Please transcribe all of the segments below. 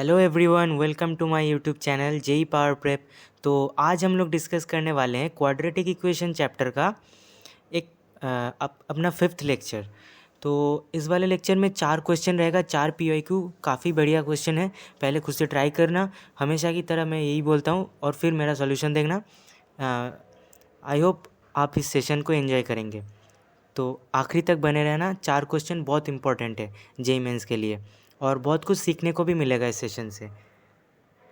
Hello everyone, welcome to my YouTube channel JEE power prep. तो आज हम लोग डिस्कस करने वाले हैं क्वाड्रेटिक इक्वेशन चैप्टर का एक अपना फिफ्थ लेक्चर। तो इस वाले लेक्चर में 4 क्वेश्चन रहेगा, 4 पीवाईक्यू। काफ़ी बढ़िया क्वेश्चन है, पहले खुद से ट्राई करना। हमेशा की तरह मैं यही बोलता हूँ और फिर मेरा सॉल्यूशन देखना। आई होप आप इस सेशन को एंजॉय करेंगे, तो आखिरी तक बने रहना। 4 क्वेश्चन बहुत इंपॉर्टेंट है जेई मेंस के लिए और बहुत कुछ सीखने को भी मिलेगा इस सेशन से।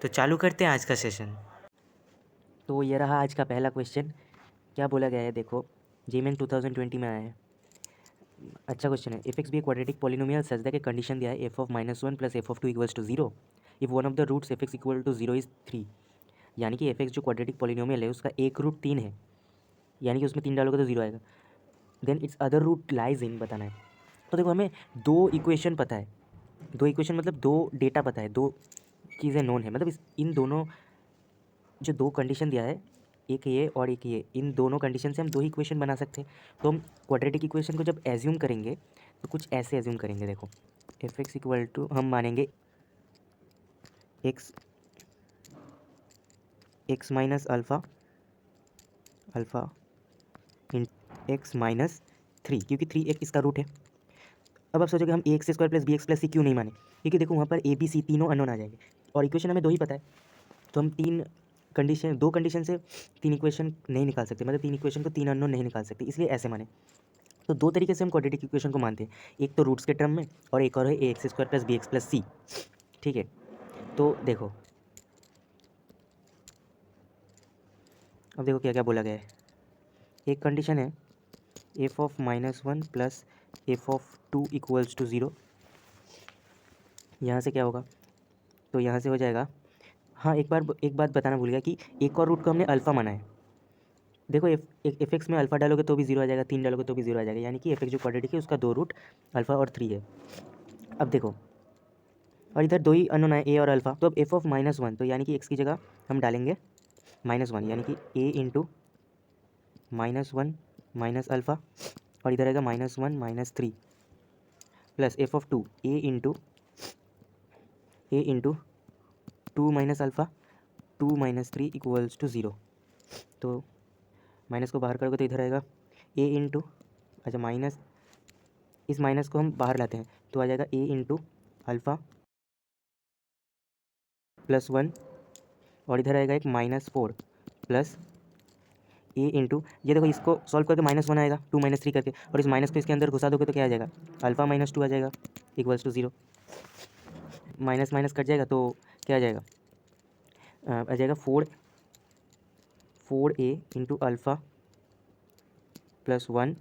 तो चालू करते हैं आज का सेशन। तो ये रहा आज का पहला क्वेश्चन। क्या बोला गया है देखो, जेई मेंस 2020 में आया है। अच्छा क्वेश्चन है। If X be quadratic polynomial such that condition दिया है F of -1 plus F of 2 equals to 0 if one of the roots F X equal to 0 is 3। यानी कि एफ एक्स जो क्वाड्रेटिक पॉलिनोमियल है उसका एक रूट 3 है, यानी कि उसमें 3 डालोगे तो 0 आएगा। Then its other root lies in बताना है। तो देखो हमें 2 इक्वेशन पता है, 2 इक्वेशन मतलब 2 डेटा पता है, 2 चीज़ें नोन है। मतलब इन दोनों जो 2 कंडीशन दिया है, एक ये और एक ये, इन दोनों कंडीशन से हम 2 ही इक्वेशन बना सकते हैं। तो हम क्वाड्रेटिक इक्वेशन को जब एज्यूम करेंगे तो कुछ ऐसे एज्यूम करेंगे। देखो एफ एक्स इक्वल टू हम मानेंगे X X minus alpha alpha in X minus 3, क्योंकि 3 एक इसका रूट है। अब आप सोचोगे हम A X square plus B x plus C क्यों नहीं माने, क्योंकि देखो वहाँ पर ए बी सी तीनों अननोन आ जाएंगे और इक्वेशन हमें 2 ही पता है। तो हम 2 कंडीशन से 3 इक्वेशन नहीं निकाल सकते, मतलब 3 इक्वेशन को 3 अननोन नहीं निकाल सकते, इसलिए ऐसे माने। तो 2 तरीके से हम क्वाड्रेटिक इक्वेशन को मानते हैं, एक तो रूट्स के टर्म में और एक और है A X square plus B x plus C. ठीक है, तो देखो अब देखो क्या क्या बोला गया है। एक कंडीशन है F of -1 plus F of 2 equals to 0। यहाँ से क्या होगा, तो यहाँ से हो जाएगा। हाँ, एक बात बताना भूल गया कि एक और रूट को हमने अल्फ़ा माना है। देखो एफ एक्स में अल्फ़ा डालोगे तो भी 0 आ जाएगा, 3 डालोगे तो भी 0 आ जाएगा, यानी कि एफ एक्स जो क्वाड्रेटिक है उसका 2 रूट अल्फ़ा और 3 है। अब देखो, और इधर 2 ही अननोन है, ए और अल्फ़ा। तो अब एफ ऑफ -1, तो यानी कि एक्स की जगह हम डालेंगे -1, यानी कि ए इंटू -1 माइनस अल्फ़ा, और इधर आएगा -1 -3 plus F of 2 A into 2 minus alpha 2 minus 3 equals to 0। तो माइनस को बाहर करोगे तो इधर आएगा ए इंटू, अच्छा माइनस, इस माइनस को हम बाहर लाते हैं तो आ जाएगा ए इंटू अल्फ़ा प्लस 1, और इधर आएगा एक -4 प्लस ए इंटू, ये देखो इसको सॉल्व करके -1 आएगा 2 - 3 करके, और इस माइनस को इसके अंदर घुसा दोगे तो क्या आ जाएगा, अल्फ़ा -2 आ जाएगा equals to 0। Minus minus cut जाएगा तो क्या आ जाएगा, आ जाएगा 4a into alpha plus 1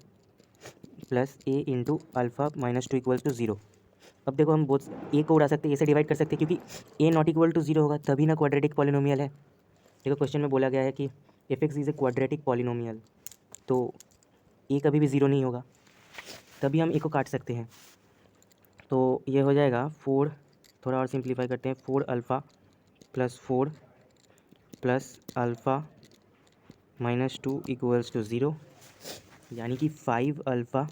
plus A into alpha -2 equals to 0। अब देखो हम बोथ ए को उड़ा सकते हैं, ए से डिवाइड कर सकते हैं, क्योंकि ए नॉट इक्वल टू 0 होगा तभी ना क्वाड्रेटिक पॉलिनोमियल है। देखो क्वेश्चन में बोला गया है कि F x is a quadratic polynomial, तो ए कभी भी 0 नहीं होगा, तभी हम ए को काट सकते हैं। तो ये हो जाएगा 4, थोड़ा और सिंप्लीफाई करते हैं, 4 alpha plus 4 plus alpha -2 equals to 0, यानी कि 5 अल्फ़ा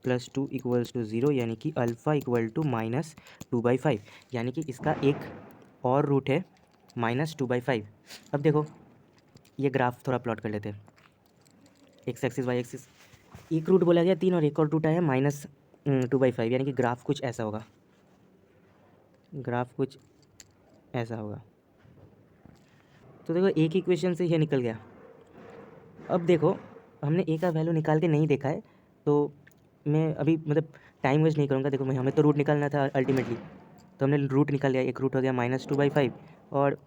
प्लस 2 इक्वल्स टू 0, यानी कि अल्फ़ा इक्वल टू -2/5, यानी कि इसका एक और रूट है -2/5। अब देखो ये ग्राफ थोड़ा प्लॉट कर लेते हैं, एक्स एक्सिस वाई एक्सिस, एक रूट बोला गया 3 और एक और रूट आया -2/5, यानी कि ग्राफ कुछ ऐसा होगा, ग्राफ कुछ ऐसा होगा। तो देखो एक इक्वेशन से ये निकल गया। अब देखो हमने ए का वैल्यू निकाल के नहीं देखा है, तो मैं अभी मतलब टाइम वेस्ट नहीं करूँगा। देखो मैं हमें तो रूट निकालना था अल्टीमेटली, तो हमने रूट निकाल लिया। एक रूट हो गया -2/5 और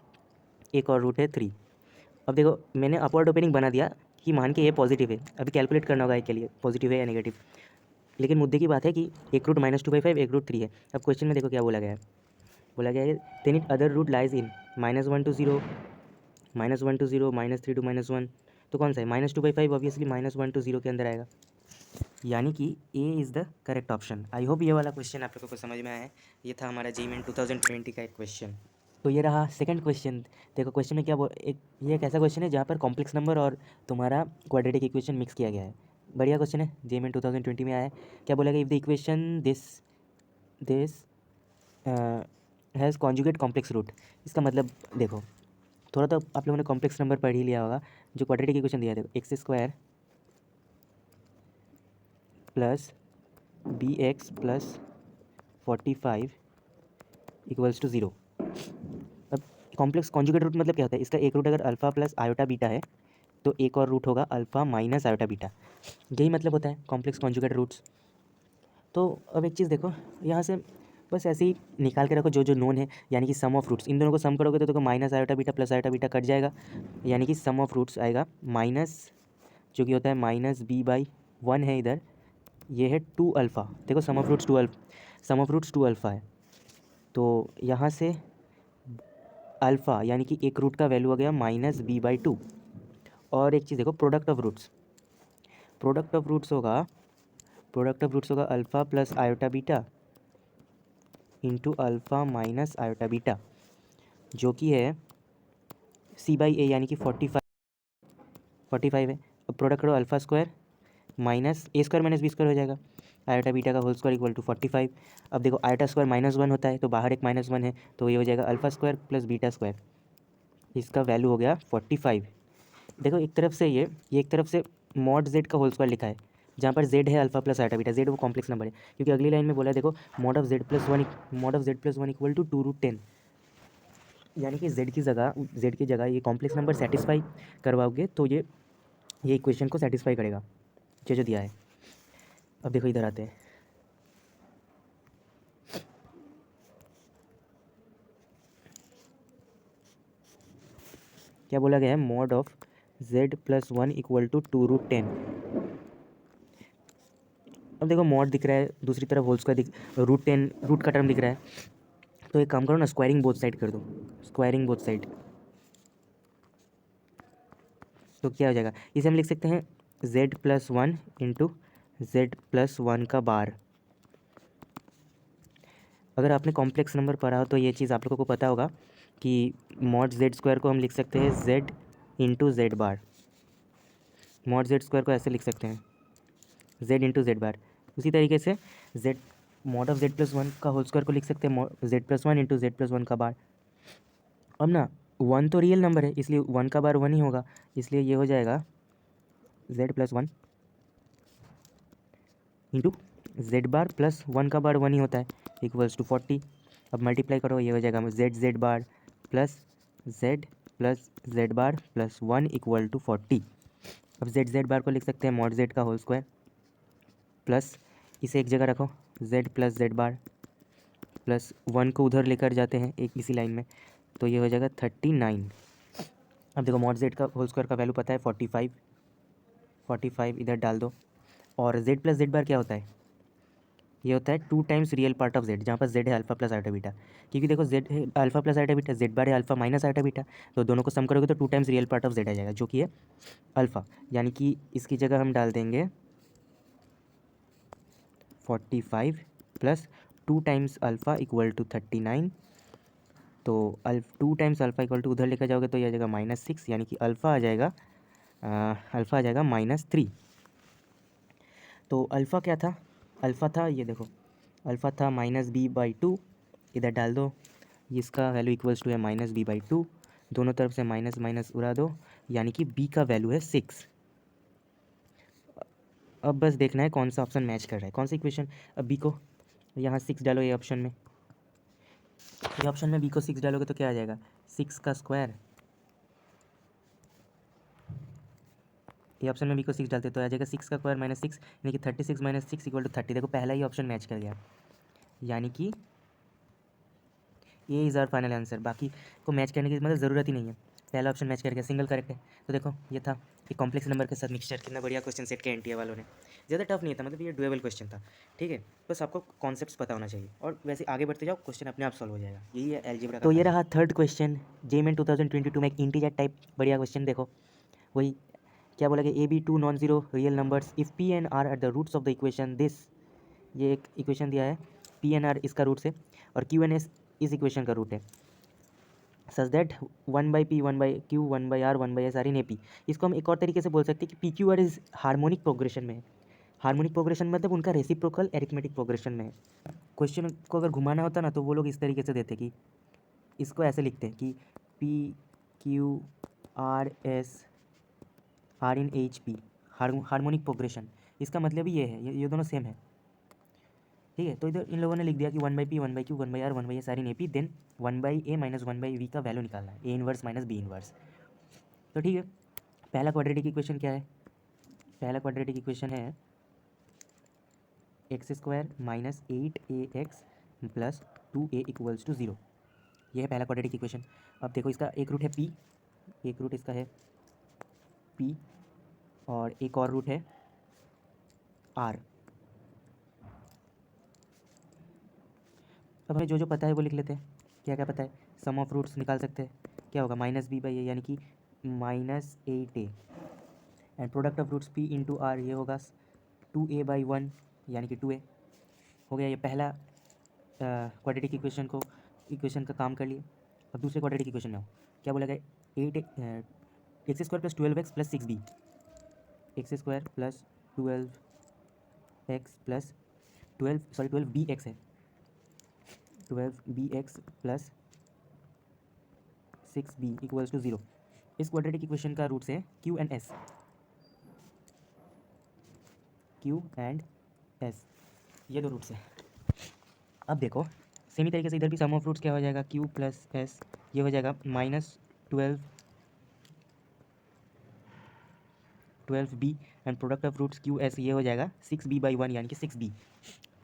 एक और रूट है 3। अब देखो मैंने अपवर्ड ओपनिंग बना दिया कि मान के ये पॉजिटिव है, अभी कैलकुलेट करना होगा एक के लिए पॉजिटिव है या नेगेटिव। लेकिन मुद्दे की बात है कि एक रूट -2/5 एक रूट 3 है। अब क्वेश्चन में देखो क्या बोला गया है, बोला गया है then it other root lies in -1 to 0 -1 to 0 -3 to -1। तो कौन सा है, -2/5 ऑब्वियसली -1 to 0 के अंदर आएगा, यानी कि A is the correct option. I hope ये वाला क्वेश्चन आप लोगों को समझ में आया है। ये था हमारा जेईई मेन 2020 का एक क्वेश्चन। तो ये रहा सेकंड क्वेश्चन। देखो क्वेश्चन में क्या ये एक ऐसा क्वेश्चन है जहाँ पर कॉम्प्लेक्स नंबर और तुम्हारा क्वाड्रेटिक इक्वेशन मिक्स किया गया है। बढ़िया क्वेश्चन है, जेईई मेन 2020 में आया है। क्या बोला गया, if the equation this has conjugate complex root. इसका मतलब देखो, थोड़ा तो आप लोगों ने कॉम्प्लेक्स नंबर पढ़ ही लिया होगा। जो क्वाड्रेटिक इक्वेशन दिया है, देखो x square plus B x plus 45 equals to 0। अब कॉम्प्लेक्स कॉन्जुगेट रूट मतलब क्या होता है? इसका एक रूट अगर अल्फ़ा प्लस आयोटा बीटा है तो एक और रूट होगा अल्फ़ा माइनस आयोटा बीटा। यही मतलब होता है कॉम्प्लेक्स कॉन्जुगेट रूट्स। तो अब एक चीज़ देखो, यहाँ से बस ऐसे ही निकाल के रखो जो जो नोन है, यानी कि सम ऑफ रूट्स। इन दोनों को सम करोगे तो देखो minus iota beta plus iota beta cut जाएगा, यानी कि सम ऑफ रूट्स आएगा माइनस, जो कि होता है माइनस बी बाई 1 है इधर, ये है 2 अल्फ़ा। देखो सम ऑफ रूट्स 2 अल्फ़ा है। तो यहाँ से अल्फ़ा यानी कि एक रूट का वैल्यू आ गया माइनस बी बाई 2। और एक चीज़ देखो, प्रोडक्ट ऑफ रूट्स होगा alpha plus iota beta into alpha minus iota beta, जो कि है सी बाई ए, यानी कि 45 है। अब प्रोडक्ट करो अल्फ़ा स्क्वायर माइनस ए स्क्वायर माइनस बी स्क्वायर हो जाएगा, आयोटा बीटा का होल स्क्वायर इक्वल टू 45। अब देखो आयोटा स्क्वायर -1 होता है, तो बाहर एक -1 है, तो ये हो जाएगा alpha square plus beta square, इसका वैल्यू हो गया 45। देखो एक तरफ से ये एक तरफ से मॉड जेड का होल स्क्वायर लिखा है, जहाँ पर जेड है alpha plus iota beta, z वो कॉम्प्लेक्स नंबर है, क्योंकि अगली लाइन में बोला है देखो mod of z plus one equal to 2√10, यानी कि जेड की जगह ये कॉम्प्लेक्स नंबर सेटिस्फाई करवाओगे तो ये इक्वेशन को सेटिस्फाई करेगा, जो दिया है। अब देखो इधर आते हैं, क्या बोला गया है, mod of z plus 1 equal to 2√10। अब देखो मॉड दिख रहा है, दूसरी तरफ होल स्क्वायर √10 रूट का टर्म दिख रहा है, तो एक काम करो ना, स्क्वायरिंग बोथ साइड कर दो, स्क्वायरिंग बोथ साइड। तो क्या हो जाएगा, इसे हम लिख सकते हैं z+1 इंटू z+1 का बार। अगर आपने कॉम्प्लेक्स नंबर पढ़ा हो तो ये चीज़ आप लोगों को पता होगा कि मॉड जेड स्क्वायर को हम लिख सकते हैं z इंटू जेड बार। मॉड जेड स्क्वायर को ऐसे लिख सकते हैं z इंटू जेड बार। उसी तरीके से z मॉड ऑफ z+1 का होल स्क्वायर को लिख सकते हैं z+1 इंटू z+1 का बार। अब ना 1 तो रियल नंबर है, इसलिए 1 का बार 1 ही होगा, इसलिए ये हो जाएगा z+1 into Z bar plus 1 का बार 1 ही होता है, इक्वल्स टू 40। अब मल्टीप्लाई करो, ये हो जाएगा z bar plus z bar plus 1 equal to 40। अब जेड बार को लिख सकते हैं मॉड जेड का होल स्क्वायर प्लस, इसे एक जगह रखो, z plus z bar plus 1 को उधर लेकर जाते हैं एक इसी लाइन में, तो ये हो जाएगा 39। अब देखो मॉड जेड का होल स्क्वायर का वैल्यू पता है 45 इधर डाल दो। और जेड प्लस जेड बार क्या होता है, ये होता है 2 times real part of Z, जहाँ पर जेड है अल्फा प्लस आयोटा बीटा, क्योंकि देखो जेड है alpha plus iota beta, Z bar है अल्फा माइनस आयोटा बीटा, तो दोनों को सम करोगे तो 2 times real part of Z आ जाएगा, जो कि है अल्फा, यानी कि इसकी जगह हम डाल देंगे 45 plus 2 times alpha equal to 39। तो 2 टाइम्स अल्फ़ा इक्वल टू उधर लेकर जाओगे तो ये आ जाएगा -6, यानी कि अल्फ़ा आ जाएगा -3। तो अल्फ़ा क्या था, अल्फ़ा था ये देखो, अल्फ़ा था -b/2, इधर डाल दो, इसका वैल्यू इक्वल्स टू है -b/2, दोनों तरफ से माइनस माइनस उड़ा दो, यानी कि b का वैल्यू है 6। अब बस देखना है कौन सा ऑप्शन मैच कर रहा है, कौन सा इक्वेशन। अब b को यहाँ 6 डालो, ये ऑप्शन में, ये ऑप्शन में b को 6 डालोगे तो क्या आ जाएगा, 6 का स्क्वायर, ये ऑप्शन में b को 6 डालते तो आ जाएगा 6 का स्क्वायर -6, यानी कि 36 - 6 इक्वल टू 30। देखो पहला ही ऑप्शन मैच कर गया, यानी कि ये इज़ आवर फाइनल आंसर। बाकी को मैच करने की मतलब ज़रूरत ही नहीं है, पहला ऑप्शन मैच कर गया, सिंगल करेक्ट है। तो देखो ये था एक कॉम्प्लेक्स नंबर के साथ मिक्सचर, कितना बढ़िया क्वेश्चन सेट किया एनटीए वालों ने, ज़्यादा टफ नहीं था, मतलब ये डुएबल क्वेश्चन था, ठीक है। बस आपको कॉन्सेप्ट्स पता होना चाहिए, और वैसे आगे बढ़ते जाओ क्वेश्चन अपने आप सॉल्व हो जाएगा, यही है अलजेब्रा का। तो ये रहा थर्ड क्वेश्चन जेईई 2022 में, एक इंटीजर टाइप बढ़िया क्वेश्चन। देखो वही क्या बोला गया, AB2 non zero real numbers if P and R at the roots of the equation this, ये एक इक्वेशन दिया है, P and R इसका रूट्स है और Q and S इस इक्वेशन का रूट है, such that 1/P 1/Q 1/R 1/S are in AP। इसको हम एक और तरीके से बोल सकते हैं कि PQR इज हार्मोनिक प्रोग्रेशन में है। हार्मोनिक प्रोग्रेशन मतलब उनका रेसिप्रोकल एरिथमेटिक प्रोग्रेशन में है। क्वेश्चन को अगर घुमाना होता ना तो वो लोग इस तरीके से देते कि इसको ऐसे लिखते हैं कि p q r s are in H P, harmonic progression. इसका मतलब ये है, ये दोनों सेम है, ठीक है। तो इधर इन लोगों ने लिख दिया कि 1/p 1/q 1/r 1/s are in A P, then 1/a minus 1/v का वैल्यू निकालना है, a inverse minus b inverse. तो ठीक है, पहला क्वाड्रेटिक इक्वेशन क्या है? पहला क्वाड्रेटिक इक्वेशन है x² minus 8ax plus 2a equals to 0। ये है पहला क्वाड्रेटिक इक्वेशन। अब देखो इसका एक रूट है p, एक रूट इसका है p, और एक और रूट है r। अब हमें जो जो पता है वो लिख लेते हैं। क्या क्या पता है? सम ऑफ रूट्स निकाल सकते हैं, क्या होगा -b/a यानी कि -8a, and product of roots p into r, ये होगा 2a/1 यानी कि 2a। हो गया ये पहला क्वाड्रेटिक इक्वेशन का काम कर लिए। अब दूसरे क्वाड्रेटिक इक्वेशन में हो, क्या बोला गया? 8x² plus 12x plus 6b, x² plus 12x plus 12bx है, 12bx plus 6b equals to 0। इस क्वाड्रेटिक इक्वेशन का रूट्स है q and s, q and s, ये दो रूट्स हैं। अब देखो सेमी तरीके से इधर भी सम ऑफ रूट्स क्या हो जाएगा? q प्लस s, ये हो जाएगा -12b, and product of roots q s, ये हो जाएगा 6b/1 यानी कि 6b।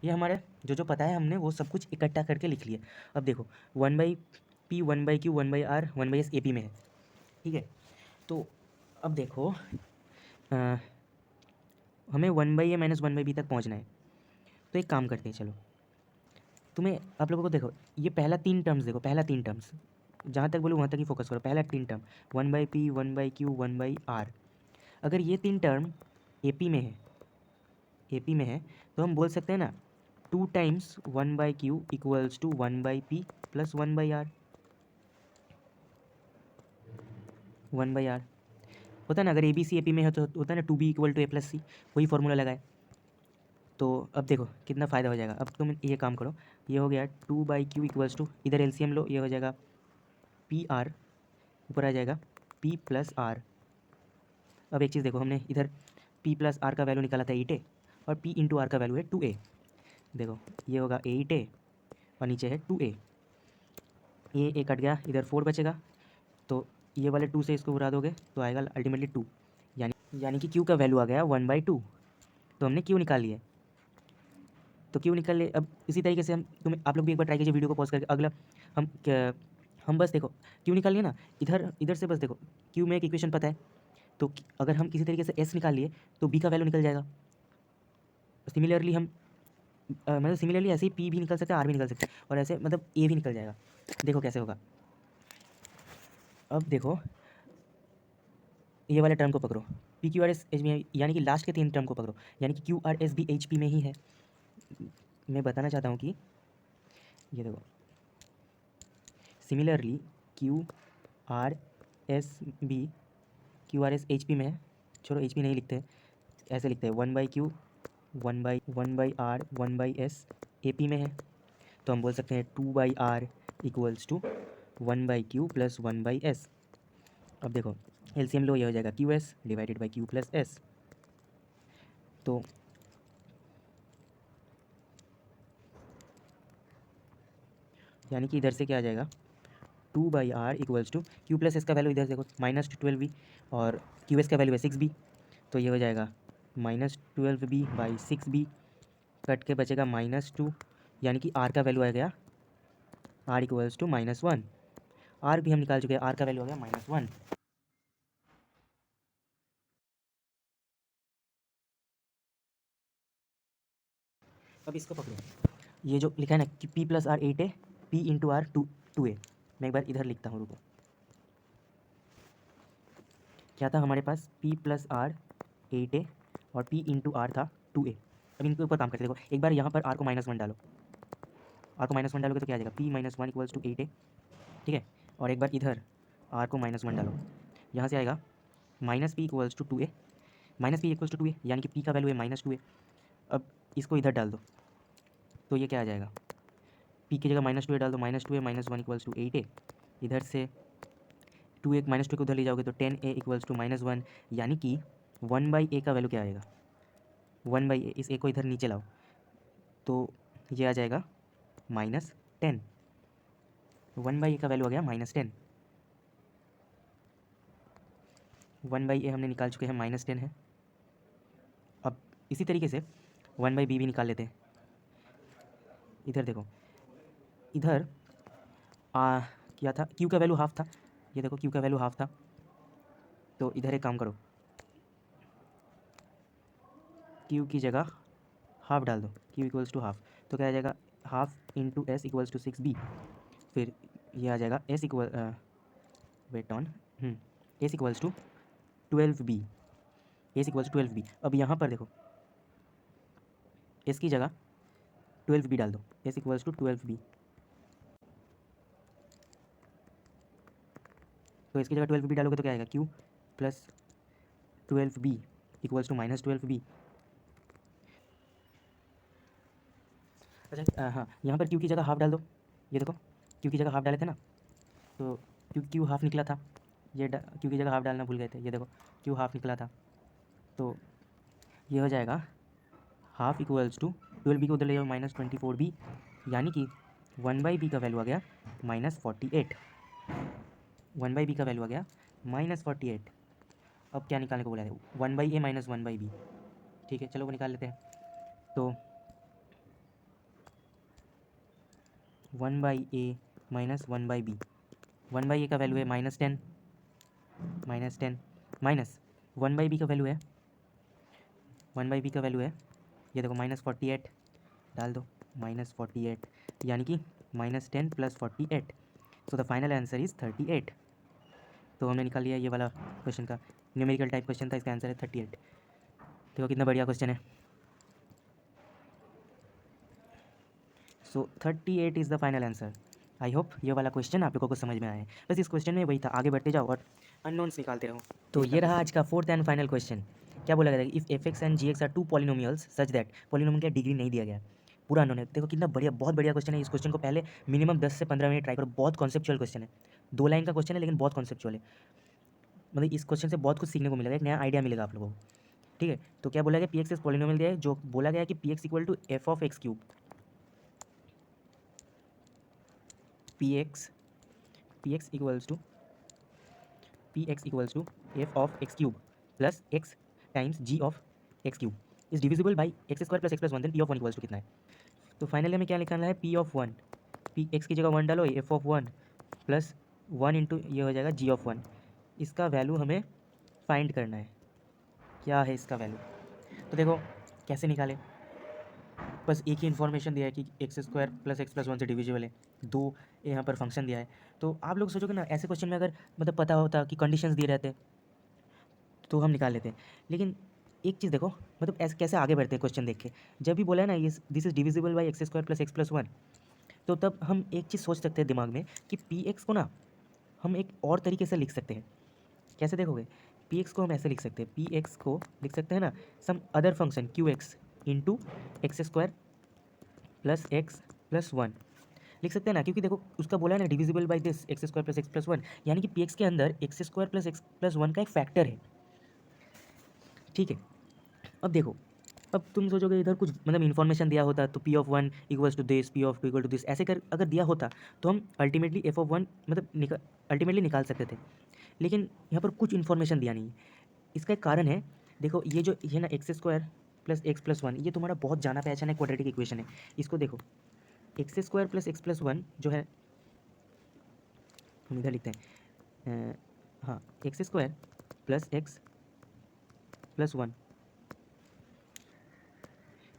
ये हमारे जो जो पता है हमने वो सब कुछ इकट्ठा करके लिख लिया। अब देखो 1/p 1/q 1/r 1/s AP में है, ठीक है। तो अब देखो हमें 1/a माइनस 1/b तक पहुंचना है। तो एक काम करते हैं, चलो तुम्हें आप लोगों को देखो ये पहला 3 टर्म्स देखो, पहला 3 टर्म्स जहाँ तक बोलूँ वहाँ तक ही फोकस करो। पहला 3 टर्म 1/p 1/q 1/r, अगर ये 3 टर्म AP में है, AP में है, तो हम बोल सकते हैं ना 2 times 1/q equals to 1/p plus 1/r, 1/r होता है ना। अगर ABC AP में है तो होता है ना 2b equal to a plus c, वही फॉर्मूला लगाए। तो अब देखो कितना फ़ायदा हो जाएगा। अब तुम ये काम करो, ये हो गया 2/q इक्वल्स टू, इधर LCM लो, ये हो जाएगा PR, ऊपर आ जाएगा p प्लस r। अब एक चीज़ देखो, हमने इधर p प्लस r का वैल्यू निकाला था 8a, और p इंटू r का वैल्यू है 2a। देखो ये होगा 8a और नीचे है 2a, a कट गया, इधर 4 बचेगा, तो ये वाले 2 से इसको उड़ा दोगे तो आएगा अल्टीमेटली 2, यानी कि q का वैल्यू आ गया 1/2। तो हमने q निकाल लिया। तो q निकाल लिए। अब इसी तरीके से आप लोग भी एक बार ट्राई कीजिए, वीडियो को पॉज करके। अगला हम बस देखो q निकाल लिए ना, इधर इधर से बस देखो q में एक इक्वेशन पता है, तो अगर हम किसी तरीके से s निकाल लिए तो b का वैल्यू निकल जाएगा। सिमिलरली हम मतलब सिमिलरली ऐसे ही p भी निकल सकता है, r भी निकल सकता है, और ऐसे मतलब a भी निकल जाएगा। देखो कैसे होगा। अब देखो ये वाले टर्म को पकड़ो, PQRS एच में, यानी कि लास्ट के 3 टर्म को पकड़ो, यानी कि QRS भी HP में ही है। मैं बताना चाहता हूँ कि ये देखो सिमिलरली QRS भी QRS HP में है, छोड़ो HP नहीं लिखते हैं, ऐसे लिखते हैं 1/q 1/r 1/s AP में है। तो हम बोल सकते हैं 2/r equals to 1/q plus 1/s। अब देखो LCM लो, ये हो जाएगा QS divided by Q plus S। तो यानी कि इधर से क्या आ जाएगा 2/r equals to Q plus S का वैल्यू इधर देखो -12b, और QS का वैल्यू है 6b, तो ये हो जाएगा -12b/6b, कट के बचेगा -2, यानी कि r का वैल्यू आ गया r इक्वल्स टू -1। r भी हम निकाल चुके हैं, r का वैल्यू आ गया -1। अब इसको पकड़ो, ये जो लिखा है ना कि p plus r 8a, p into r 2a। मैं एक बार इधर लिखता हूँ, रुको। क्या था हमारे पास? p प्लस r 8a और p इंटू r था 2a। अब इनके ऊपर काम करते देखो, एक बार यहाँ पर r को -1 डालो, r को -1 डालोगे तो क्या आ जाएगा p - 1 इक्वल्स टू 8a, ठीक है। और एक बार इधर r को -1 डालो, यहाँ से आएगा -p equals to 2a, -p equals to 2a, यानी कि p का वैल्यू है -2a। अब इसको इधर डाल दो तो ये क्या आ जाएगा पी की जगह -2a डाल दो, -2a - 1 इक्वल्स टू 8a। इधर से 2a -2 को उधर ले जाओगे तो 10a इक्वल्स टू -1, यानी कि 1/a का वैल्यू क्या आएगा, 1/a, इस a को इधर नीचे लाओ तो ये आ जाएगा -10। 1/a का वैल्यू आ गया -10। 1/a हमने निकाल चुके हैं, -10 है। अब इसी तरीके से 1/b भी निकाल लेते हैं। इधर देखो, इधर क्या था, q का वैल्यू हाफ था, ये देखो q का वैल्यू हाफ था, तो इधर एक काम करो, q की जगह हाफ डाल दो, q इक्वल्स टू हाफ, तो क्या आ जाएगा, half into s equals to 6b। फिर ये आ जाएगा s equal wait on s equals to 12b, s equals to 12b। अब यहाँ पर देखो, s की जगह 12b डाल दो, s इक्वल्स टू 12b, तो इसकी जगह 12b डालोगे तो क्या आएगा, q plus 12b equals to -12b। अच्छा हाँ, यहाँ पर q की जगह हाफ डाल दो, ये देखो q की जगह हाफ डाले थे ना, तो q हाफ निकला था, ये q की जगह हाफ डालना भूल गए थे, ये देखो q हाफ निकला था, तो ये हो जाएगा हाफ इक्वल्स टू 12b को उधर ले जाओ -24b, यानी कि 1/b का वैल्यू आ गया -48। 1/b का वैल्यू आ गया -48। अब क्या निकालने को बोला है, 1/a - 1/b, ठीक है चलो वो निकाल लेते हैं। तो 1/a - 1/b, 1/a का वैल्यू है -10, माइनस 1/b का वैल्यू है, 1/b का वैल्यू है, ये देखो -48 डाल दो, -48, यानी कि -10 + 48, सो द फाइनल आंसर इज़ 38। तो हमने निकाल लिया ये वाला क्वेश्चन का, न्यूमेरिकल टाइप क्वेश्चन था, इसका आंसर है 38। देखो कितना बढ़िया क्वेश्चन है। सो 38 is the final answer. I hope ये वाला क्वेश्चन आप लोगों को समझ में आया है। बस इस क्वेश्चन में वही था, आगे बढ़ते जाओ और अननोन्स निकालते रहो। तो ये रहा आज का 4th एंड फाइनल क्वेश्चन। क्या बोला गया, if f(x) and g(x) are 2 polynomials such that, polynomial का डिग्री नहीं दिया गया, पूरा अननोन है। देखो कितना बढ़िया, बहुत बढ़िया क्वेश्चन है। इस क्वेश्चन को पहले मिनिमम 10 से 15 मिनट ट्राई करो, बहुत कॉन्सेप्चुअल क्वेश्चन है, 2 लाइन का क्वेश्चन है लेकिन बहुत कॉन्सेप्चुअल है। मतलब इस क्वेश्चन से बहुत कुछ सीखने को मिलेगा, एक नया आइडिया मिलेगा आप लोगों को, ठीक है। तो क्या बोला गया, px पॉलिनोमियल दिया है, जो बोला गया है कि px equal to f(x)³ px equals to f(x)³ plus x times g(x)³ is divisible by x² + x + 1, then p(1) equals to कितना है। तो फाइनली हमें क्या लिखाना है, p(1), p x की जगह 1 डालो, f(1) प्लस 1 इंटू ये हो जाएगा g(1). इसका वैल्यू हमें फाइंड करना है, क्या है इसका वैल्यू। तो देखो कैसे निकालें, बस एक ही इन्फॉर्मेशन दिया है कि x² + x + 1 से डिविजिबल है, 2 यहाँ पर फंक्शन दिया है। तो आप लोग सोचोगे ना, ऐसे क्वेश्चन में अगर मतलब पता होता कि कंडीशंस दिए रहते तो हम निकाल लेते हैं। लेकिन एक चीज़ देखो, मतलब ऐसे कैसे आगे बढ़ते हैं क्वेश्चन देख के, जब भी बोला है ना ये this is divisible by x² + x + 1, तो तब हम एक चीज़ सोच सकते हैं दिमाग में कि px को ना हम एक और तरीके से लिख सकते हैं। कैसे देखोगे, px को हम ऐसे लिख सकते हैं, px को लिख सकते हैं ना, some other function qx into x² + x + 1 लिख सकते हैं ना, क्योंकि देखो उसका बोला है ना divisible by this x² + x + 1, यानी कि px के अंदर x² + x + 1 का एक फैक्टर है, ठीक है। अब देखो, अब तुम सोचोगे इधर कुछ मतलब इन्फॉर्मेशन दिया होता तो p(1) equals to this, p(2) equal to this, ऐसे कर अगर दिया होता तो हम अल्टीमेटली f(1) मतलब अल्टीमेटली निकाल सकते थे। लेकिन यहाँ पर कुछ इन्फॉर्मेशन दिया नहीं है, इसका एक कारण है। देखो ये जो ये ना x² + x + 1, ये तुम्हारा बहुत जाना पहचाना है क्वाड्रेटिक इक्वेशन है। इसको देखो, x² + x + 1 जो है, हम इधर लिखते हैं, हाँ x² + x + 1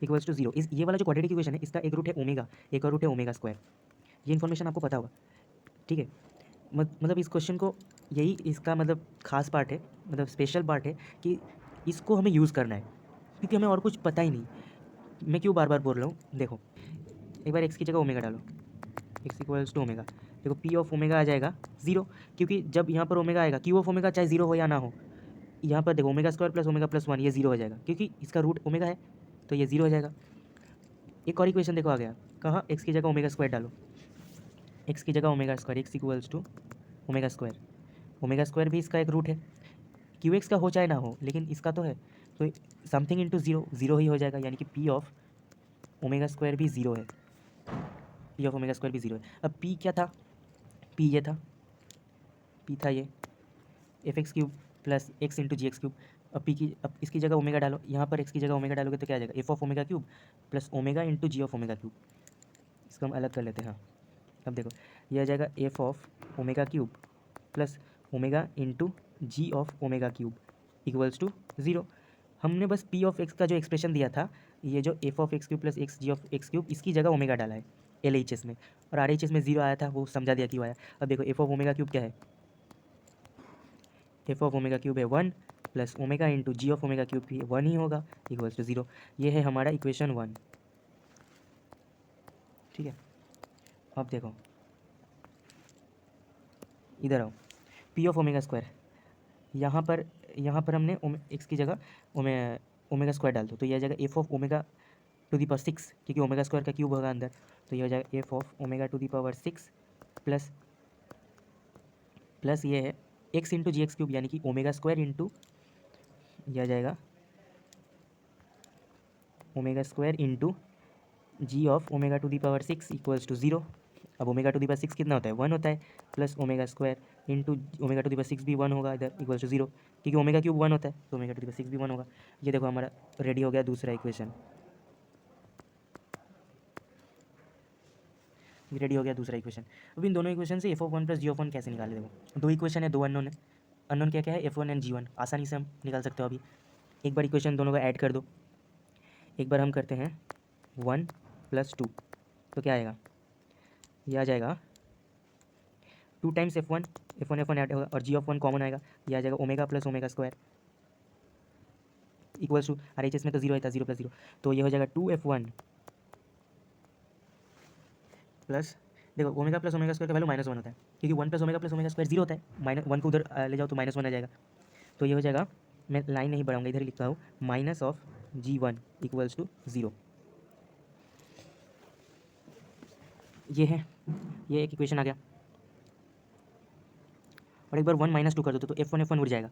इक्वल्स टू 0, इस ये वाला जो क्वाड्रेटिक इक्वेशन है, इसका एक रूट है ओमेगा, एक और रूट है ओमेगा²। ये इन्फॉर्मेशन आपको पता होगा, ठीक है। मतलब इस क्वेश्चन को, यही इसका मतलब खास पार्ट है, मतलब स्पेशल पार्ट है कि इसको हमें यूज़ करना है, क्योंकि हमें और कुछ पता ही नहीं। मैं क्यों बार बार बोल रहा हूँ, देखो एक बार x की जगह ओमेगा डालो, x इक्वल्स टू ओमेगा, देखो p(ω) आ जाएगा 0, क्योंकि जब यहाँ पर ओमेगा आएगा, q(ω) चाहे 0 हो या ना हो, यहाँ पर देखो ओमेगा² + ओमेगा + 1 ये 0 हो जाएगा, क्योंकि इसका रूट ओमेगा है, तो ये 0 हो जाएगा। एक और इक्वेशन देखो आ गया, कहाँ x की जगह ओमेगा² डालो, एक्स की जगह omega square, x equals to omega square, omega square भी इसका एक रूट है, क्यू एक्स का हो चाहे ना हो लेकिन इसका तो है, तो समथिंग इंटू ज़ीरो, ज़ीरो ही हो जाएगा, यानी कि पी ऑफ ओमेगा स्क्वायर भी ज़ीरो है, पी ऑफ ओमेगा स्क्वायर भी ज़ीरो है। अब पी क्या था, पी ये था, पी था ये F X cube plus X into G x cube. अब इसकी जगह ओमेगा डालो, यहाँ पर एक्स की जगह ओमेगा डालोगे तो क्या आ जाएगा, F of omega cube plus omega into ji of omega cube. इसको हम अलग कर लेते हैं। हाँ, अब देखो ये आ जाएगा F of omega cube plus omega into ji of omega cube equals to zero. हमने बस पी ऑफ एक्स का जो एक्सप्रेशन दिया था, ये जो f of x cube plus x g of x cube, इसकी जगह ओमेगा डाला है एल एच एस में, और आर एच एस में ज़ीरो आया था, वो समझा दिया क्यों आया। अब देखो एफ ऑफ ओमेगा क्यूब क्या है, एफ ऑफ ओमेगा क्यूब है one plus omega into ji of omega cube भी वन ही होगा इक्वल्स टू ज़ीरो। ये है हमारा इक्वेशन वन। ठीक है, अब देखो इधर आओ, पी ऑफ ओमेगा स्क्वायर, यहाँ पर हमने एक्स की जगह ओमेगा स्क्वायर डाल दो, तो ये आ जाएगा F of omega to the power six, क्योंकि ओमेगा स्क्वायर का क्यूब होगा अंदर, तो ये हो जाएगा F of omega to the power six plus plus ये है x into G x cube, यानी कि ओमेगा स्क्वायर इंटू यह आ जाएगा omega square into ji of omega to the power six equals to zero. अब omega to the power six कितना होता है, वन होता है, plus omega square into omega to the power six भी वन होगा इधर इक्वल्स टू ज़ीरो, क्योंकि ओमेगा क्यूब वन होता है तो omega to the power six भी वन होगा। ये देखो हमारा रेडी हो गया दूसरा इक्वेशन, रेडी हो गया दूसरा इक्वेशन। अब इन दोनों इक्वेशन से f of one plus g of one कैसे निकाले, देखो दो इक्वेशन है, दो अननोन है, अननोन क्या क्या है, f one and g one, आसानी से हम निकाल सकते हो। अभी एक बार इक्वेशन दोनों का ऐड कर दो, एक बार हम करते हैं वन प्लस टू, तो क्या आएगा, ये आ जाएगा two times F one add होगा और जी ऑफ वन कॉमन आएगा, ये आ जाएगा omega plus omega square equals to R H S में तो जीरो आता है, जीरो प्लस जीरो, तो ये हो जाएगा टू एफ वन प्लस, देखो ओमेगा प्लस ओमेगा स्क्वायर का वैल्यू माइनस वन होता है, क्योंकि one plus omega square zero होता है, माइनस वन को उधर ले जाओ तो माइनस वन आ जाएगा, तो ये हो जाएगा, मैं लाइन नहीं बढ़ाऊंगा इधर ही लिखता हूँ, minus of g one equals to zero. ये है, ये एक इक्वेशन आ गया। और एक बार वन माइनस टू कर दो तो एफ वन उड़ जाएगा,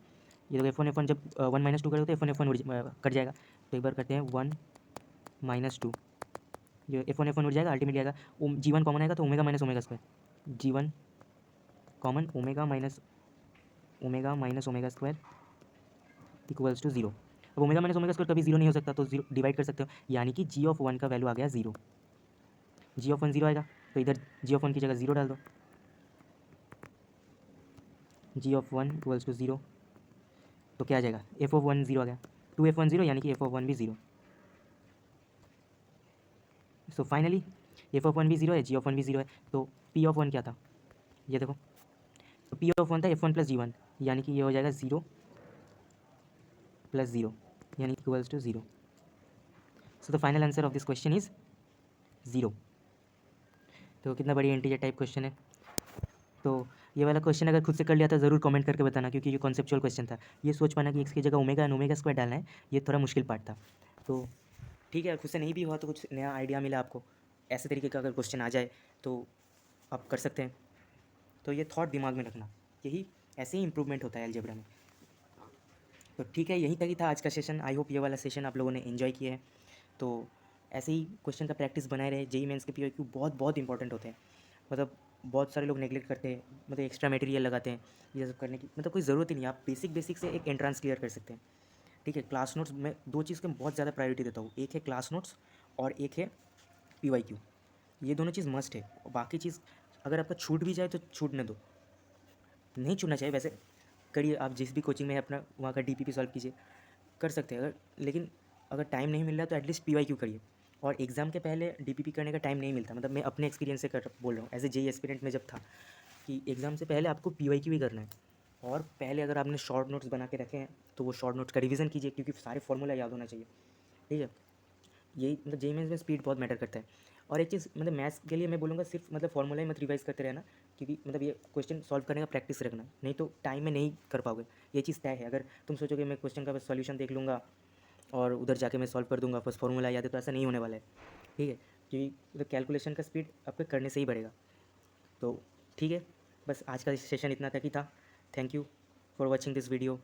ये देखो एफ वन जब वन माइनस टू कर दो तो एफ वन कट जाएगा, तो एक बार करते हैं वन माइनस टू, ये एफ वन उड़ जाएगा, अल्टीमेटली आएगा जी वन कॉमन आएगा तो omega minus omega square, g one common omega minus omega square equals to zero. अब ओमेगा माइनस ओमेगा स्क्वायर कभी जीरो नहीं हो सकता, तो जीरो डिवाइड कर सकते हो, यानी कि जी ऑफ वन का वैल्यू आ गया zero, g of one zero आएगा, तो इधर जी ऑफ वन की जगह जीरो डाल दो, G of one equals to zero, तो क्या आ जाएगा, एफ ऑफ वन जीरो आ गया, टू एफ वन जीरो, यानी कि एफ ऑफ वन भी zero. So finally F of one भी जीरो है, जी ऑफ वन भी जीरो है, तो पी ऑफ वन क्या था, ये देखो, तो पी ऑफ वन था f one plus g one, यानी कि ये हो जाएगा जीरो प्लस जीरो, यानी equals to zero. So the final answer of this question is zero. तो कितना बढ़िया इंटीजर टाइप क्वेश्चन है। तो ये वाला क्वेश्चन अगर खुद से कर लिया था ज़रूर कमेंट करके बताना, क्योंकि ये कॉन्सेप्चुअल क्वेश्चन था, ये सोच पाना कि एक्स की जगह ओमेगा एंड ओमेगा स्क्वायर डालना है, ये थोड़ा मुश्किल पार्ट था। तो ठीक है, खुद से नहीं भी हुआ तो कुछ नया आइडिया मिला आपको, ऐसे तरीके का अगर क्वेश्चन आ जाए तो आप कर सकते हैं। तो ये थॉट दिमाग में रखना, यही ऐसे ही इंप्रूवमेंट होता है अलजेब्रा में। तो ठीक है, यहीं तक ही था आज का सेशन। आई होप ये वाला सेशन आप लोगों ने एंजॉय किया है। तो ऐसे ही क्वेश्चन का प्रैक्टिस बनाए रहे, जेई मेंस के पीओक्यू बहुत बहुत इंपॉर्टेंट होते हैं, मतलब बहुत सारे लोग नेगलेक्ट करते हैं, मतलब एक्स्ट्रा मटेरियल लगाते हैं ये सब करने की, मतलब कोई ज़रूरत ही नहीं है, आप बेसिक से एक एंट्रेंस क्लियर कर सकते हैं। ठीक है, क्लास नोट्स में दो चीज़ को मैं बहुत ज़्यादा प्रायोरिटी देता हूँ, एक है क्लास नोट्स और एक है पीवाईक्यू, ये दोनों चीज़ मस्ट है। और बाकी चीज़ अगर आपका छूट भी जाए तो छूटने दो, नहीं छूटना चाहिए वैसे, करिए आप जिस भी कोचिंग में है अपना वहाँ का डीपीपी सॉल्व कीजिए, कर सकते हैं अगर, लेकिन अगर टाइम नहीं मिल रहा तो एटलीस्ट पीवाईक्यू करिए। और एग्ज़ाम के पहले डीपीपी करने का टाइम नहीं मिलता, मतलब मैं अपने एक्सपीरियंस से कर बोल रहा हूँ, एज ए जेई एस्पिरेंट में जब था, कि एग्ज़ाम से पहले आपको पीवाईक्यू ही करना है। और पहले अगर आपने शॉर्ट नोट्स बना के रखे हैं तो वो शॉर्ट नोट्स का रिवीजन कीजिए, क्योंकि सारे फॉर्मूला याद होना चाहिए। ठीक है, यही मतलब जेई मेंस में स्पीड बहुत मैटर करता है। और एक चीज़ मतलब मैथ्स के लिए मैं बोलूँगा, सिर्फ मतलब फॉर्मूला ही मत रिवाइज करते रहना, क्योंकि मतलब ये क्वेश्चन सॉल्व करने का प्रैक्टिस रखना, नहीं तो टाइम में नहीं कर पाओगे, ये चीज़ तय है। अगर तुम सोचोगे मैं क्वेश्चन का बस सॉल्यूशन देख लूँगा और उधर जाके मैं सॉल्व कर दूंगा, बस फॉर्मूला याद है, तो ऐसा नहीं होने वाला है। ठीक है, क्योंकि मतलब कैलकुलेशन का स्पीड आपके करने से ही बढ़ेगा। तो ठीक है, बस आज का सेशन इतना तक ही था। Thank you for watching this video.